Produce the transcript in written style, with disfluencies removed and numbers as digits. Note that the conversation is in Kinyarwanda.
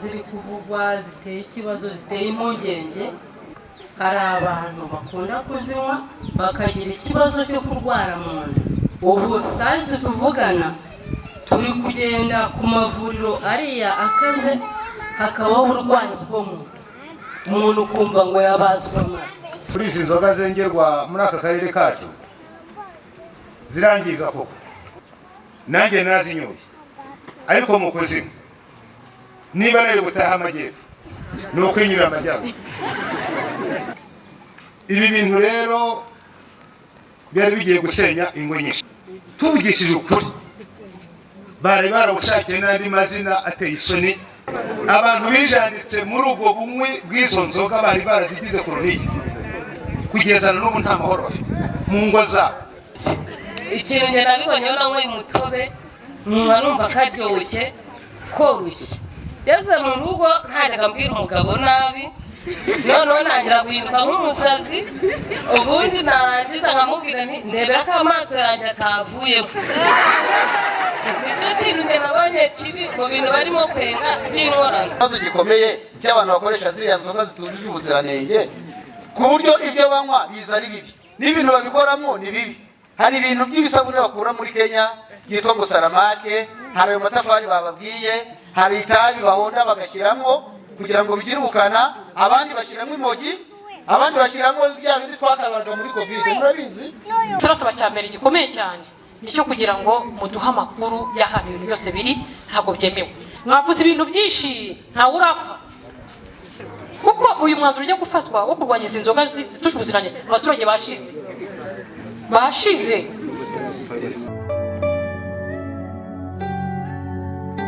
ziri kuvugwa ziteye ikibazo ziteye impungenge. Hari abantu bakunda kuzinywa bakagira ikibazo cyo kurwara mu nda. Ubu sazi tuvugana turi kugenda ku mavuriro ariya akaze, hakabaho uburwayi bwo mu nda, umuntu kumva ngo yabazwa amara. Kuri izi nzoga zengerwa muri aka karere kacu zirangiza koko, nanjye nazinyoye, ariko mu kuzimu niba nari gutaha amajyepfo ni ukwinyura amajyaruguru. Ibi bintu rero byari bigiye gusenya ingo nyinshi. Tuvugishije ukuri, bari barawushakiye n'andi mazina ateye isoni. Abantu bijanditse muri ubwo bunywi bw'izo nzoga bari barazigize koroniye, kugeza n'ubu nta mahoro bafite mu ngo zabo. Ikintu njye nabibonyeho nanyweye umutobe numva karyoshye koroshye. Ngeze mu rugo ntajyaga mbwira umugabo nabi, noneho nangira guhinduka nk'umusazi. Ubundi narangiza nkamubwira nti ndebera ko amaso yanjye atavuyemo. Nicyo kintu njye nabonye kibi mu bintu barimo kwenga by'inkorano. Ikibazo gikomeye cy'abantu bakoresha ziriya nzoga zitujuje ubuziranenge, ku buryo ibyo banywa biza ari bibi n'ibintu babikoramo ni bibi. Hari ibintu by'ibisabune bakura muri Kenya byitwa ngo saramake, hari ayo matafari bababwiye, hari itabi bahonda bagashyiramo kugira ngo bigire ubukana, abandi bashyiramo imogi, abandi bashyiramo bya bindi twakabaga muri Covid. Murabizi turasaba cyambere gikomeye cyane nicyo kugira ngo muduha amakuru y'ahantu ibintu byose biri, ntabwo byemewe. Mwavuze ibintu byinshi ntawe urapfa, kuko uyu mwanzuro ujya gufatwa wo kurwanya izi nzoga zituje ubuziranenge, abaturage bashize.